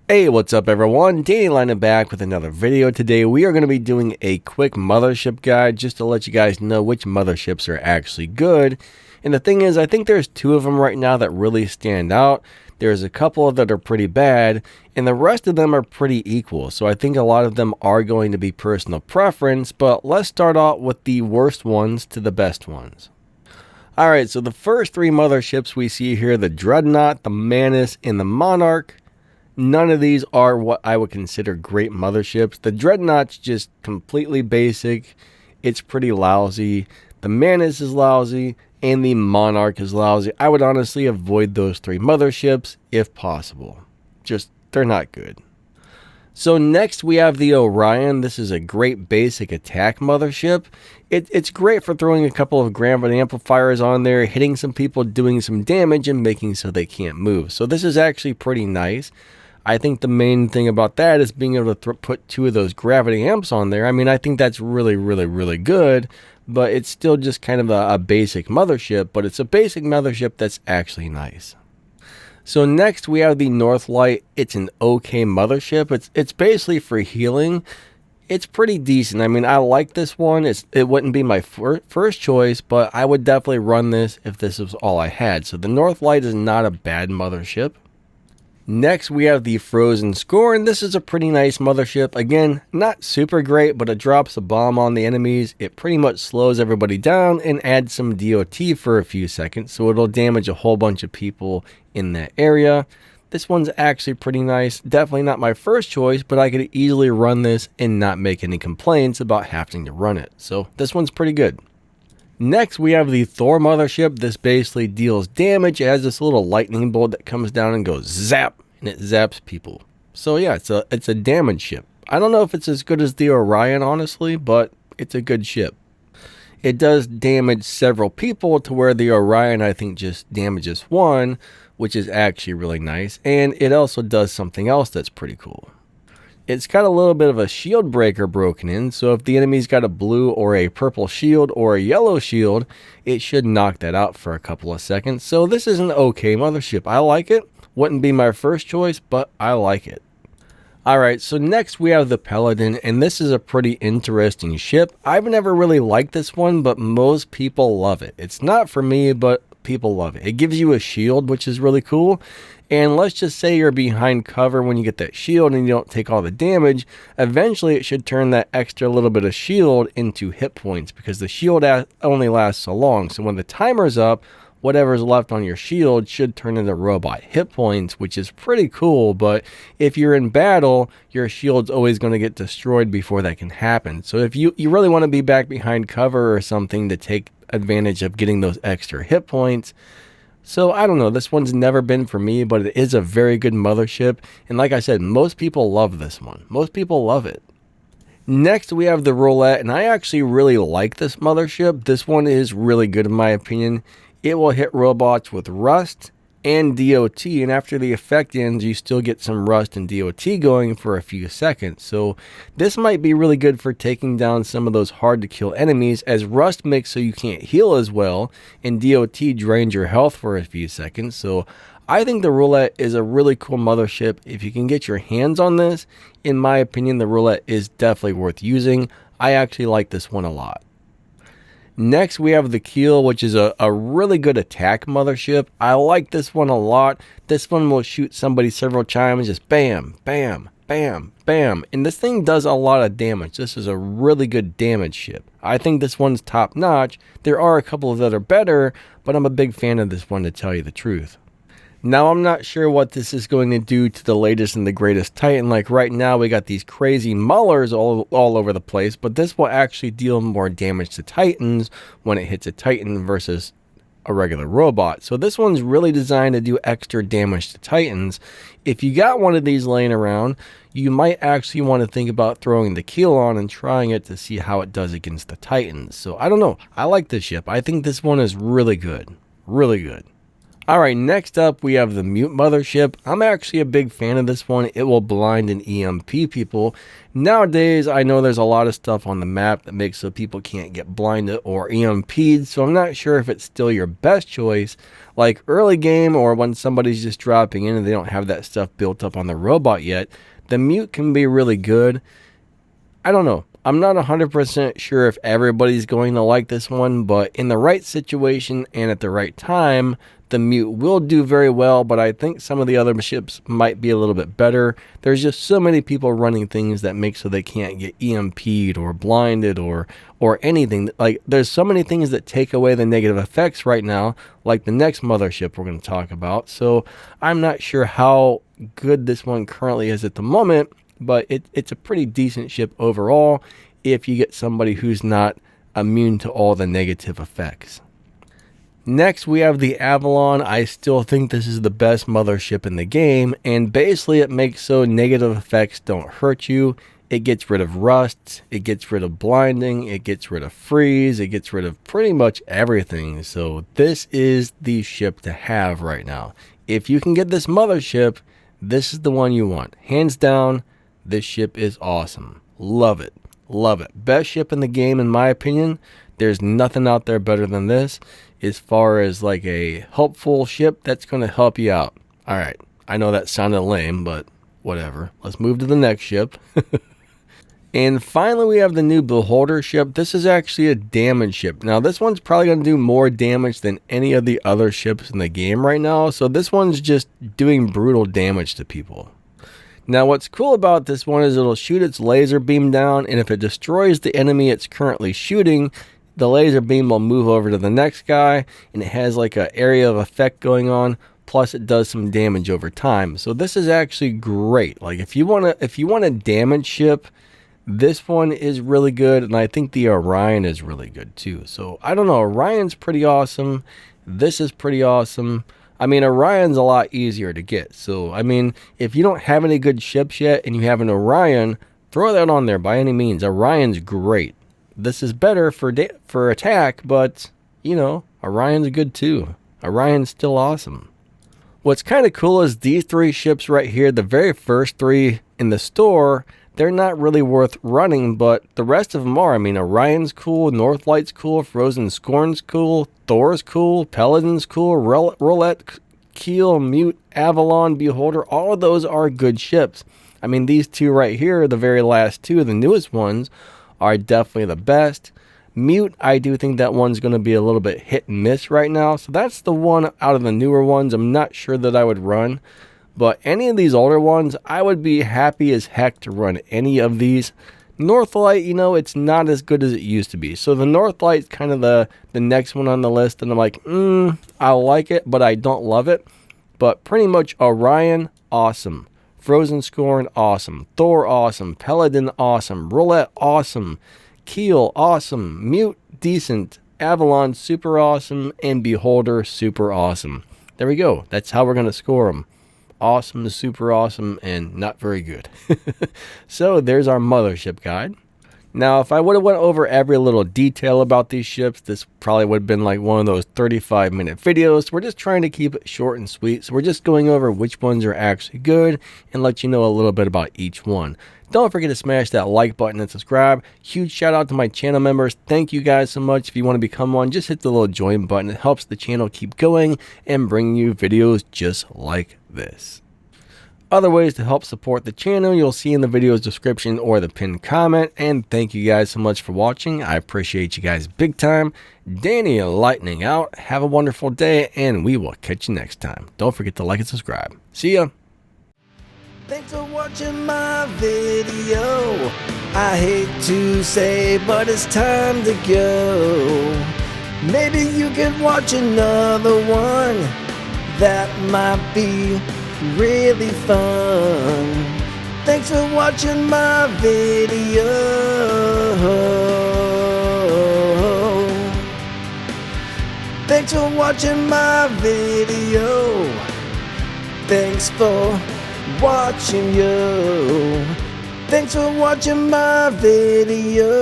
Hey, what's up everyone? Danny Lining back with another video. Today we are going to be doing a quick mothership guide just to let you guys know which motherships are actually good. And the thing is, I think there's two of them right now that really stand out. There's a couple that are pretty bad, and the rest of them are pretty equal. So I think a lot of them are going to be personal preference, but let's start out with the worst ones to the best ones. Alright, so the first three motherships we see here, the Dreadnought, the Manus, and the Monarch. None of these are what I would consider great motherships. The Dreadnought's just completely basic. It's pretty lousy. The Manus is lousy, and the Monarch is lousy. I would honestly avoid those three motherships if possible. They're not good. So next we have the Orion. This is a great basic attack mothership. It's great for throwing a couple of gravity amplifiers on there, hitting some people, doing some damage, and making so they can't move. So this is actually pretty nice. I think the main thing about that is being able to put two of those gravity amps on there. I mean, I think that's really good, but it's still just kind of a basic mothership, but it's a basic mothership that's actually nice. So next we have the Northlight. It's an okay mothership. It's basically for healing. It's pretty decent. I mean, I like this one. It wouldn't be my first choice, but I would definitely run this if this was all I had. So the Northlight is not a bad mothership. Next we have the Frozen Scorn. This is a pretty nice mothership. Again, not super great, but it drops a bomb on the enemies. It pretty much slows everybody down and adds some DOT for a few seconds, so it'll damage a whole bunch of people in that area. This one's actually pretty nice. Definitely not my first choice, but I could easily run this and not make any complaints about having to run it. So this one's pretty good. Next we have the Thor mothership. This basically deals damage. It has this little lightning bolt that comes down and goes zap, and it zaps people. So yeah, it's a damage ship. I don't know if it's as good as the Orion, honestly, but it's a good ship. It does damage several people to where the Orion I think just damages one, which is actually really nice, and it also does something else that's pretty cool. It's got a little bit of a shield breaker broken in, so if the enemy's got a blue or a purple shield or a yellow shield, it should knock that out for a couple of seconds. So this is an okay mothership. I like it. Wouldn't be my first choice, but I like it. Alright, so next we have the Padin, and this is a pretty interesting ship. I've never really liked this one, but most people love it. It's not for me, but people love it. It gives you a shield, which is really cool. And let's just say you're behind cover when you get that shield and you don't take all the damage. Eventually it should turn that extra little bit of shield into hit points, because the shield only lasts so long. So when the timer's up, whatever's left on your shield should turn into robot hit points, which is pretty cool. But if you're in battle, your shield's always going to get destroyed before that can happen. So if you really want to be back behind cover or something to take advantage of getting those extra hit points. So I don't know, this one's never been for me, but it is a very good mothership. And like I said, most people love this one. Most people love it. Next we have the Roulette, and I actually really like this mothership. This one is really good in my opinion. It will hit robots with rust and DOT, and after the effect ends, you still get some rust and DOT going for a few seconds. So this might be really good for taking down some of those hard to kill enemies, as rust makes so you can't heal as well, and DOT drains your health for a few seconds. So I think the Roulette is a really cool mothership. If you can get your hands on this, in my opinion, the Roulette is definitely worth using. I actually like this one a lot. Next we have the Keel, which is a really good attack mothership. I like this one a lot. This one will shoot somebody several times, just bam, bam, bam, bam. And this thing does a lot of damage. This is a really good damage ship. I think this one's top notch. There are a couple that are better, but I'm a big fan of this one, to tell you the truth. Now, I'm not sure what this is going to do to the latest and the greatest Titan. Like right now, we got these crazy Maulers all over the place, but this will actually deal more damage to Titans when it hits a Titan versus a regular robot. So this one's really designed to do extra damage to Titans. If you got one of these laying around, you might actually want to think about throwing the Keel on and trying it to see how it does against the Titans. So I don't know. I like this ship. I think this one is really good. Really good. Alright, next up we have the Mute Mothership. I'm actually a big fan of this one. It will blind and EMP people. Nowadays, I know there's a lot of stuff on the map that makes so people can't get blinded or EMP'd, so I'm not sure if it's still your best choice. Like early game or when somebody's just dropping in and they don't have that stuff built up on the robot yet, the Mute can be really good. I don't know. I'm not 100% sure if everybody's going to like this one, but in the right situation and at the right time, the Mute will do very well, but I think some of the other ships might be a little bit better. There's just so many people running things that make so they can't get EMP'd or blinded or anything. Like, there's so many things that take away the negative effects right now, like the next Mothership we're going to talk about. So I'm not sure how good this one currently is at the moment, but it's a pretty decent ship overall if you get somebody who's not immune to all the negative effects. Next, we have the Avalon. I still think this is the best mothership in the game, and basically it makes so negative effects don't hurt you. It gets rid of rust, it gets rid of blinding, it gets rid of freeze, it gets rid of pretty much everything. So this is the ship to have right now. If you can get this mothership, this is the one you want. Hands down, this ship is awesome. Love it. Love it. Best ship in the game in my opinion. There's nothing out there better than this as far as like a helpful ship that's going to help you out. Alright, I know that sounded lame, but whatever. Let's move to the next ship. And finally we have the new Beholder ship. This is actually a damage ship. Now this one's probably going to do more damage than any of the other ships in the game right now. So this one's just doing brutal damage to people. Now what's cool about this one is it'll shoot its laser beam down, and if it destroys the enemy it's currently shooting, the laser beam will move over to the next guy, and it has like an area of effect going on, plus it does some damage over time. So this is actually great. Like if you want a damage ship, this one is really good, and I think the Orion is really good too. So I don't know, Orion's pretty awesome. This is pretty awesome. I mean, Orion's a lot easier to get. So, I mean, if you don't have any good ships yet and you have an Orion, throw that on there by any means. Orion's great. This is better for attack, but, you know, Orion's good too. Orion's still awesome. What's kind of cool is these three ships right here, the very first three in the store, they're not really worth running, but the rest of them are. I mean, Orion's cool, Northlight's cool, Frozen Scorn's cool, Thor's cool, Padin's cool, Roulette, Keel, Mute, Avalon, Beholder, all of those are good ships. I mean, these two right here, the very last two, the newest ones, are definitely the best. Mute, I do think that one's going to be a little bit hit and miss right now, so that's the one out of the newer ones I'm not sure that I would run. But any of these older ones, I would be happy as heck to run any of these. Northlight, you know, it's not as good as it used to be. So the Northlight's kind of the next one on the list. And I'm like, I like it, but I don't love it. But pretty much Orion, awesome. Frozen Scorn, awesome. Thor, awesome. Padin, awesome. Roulette, awesome. Keel, awesome. Mute, decent. Avalon, super awesome. And Beholder, super awesome. There we go. That's how we're going to score them. Awesome to super awesome and not very good. So there's our mothership guide. Now if I would have went over every little detail about these ships, this probably would have been like one of those 35-minute videos. We're just trying to keep it short and sweet, so we're just going over which ones are actually good and let you know a little bit about each one. Don't forget to smash that like button and subscribe. Huge shout out to my channel members. Thank you guys so much. If you want to become one, just hit the little join button. It helps the channel keep going and bring you videos just like this. Other ways to help support the channel you'll see in the video's description or the pinned comment. And thank you guys so much for watching. I appreciate you guys big time. Danny Lightning out. Have a wonderful day and we will catch you next time. Don't forget to like and subscribe. See ya. Thanks for watching my video. I hate to say, but it's time to go. Maybe you could watch another one. That might be really fun. Thanks for watching my video. Thanks for watching my video. Thanks for watching you. Thanks for watching my video.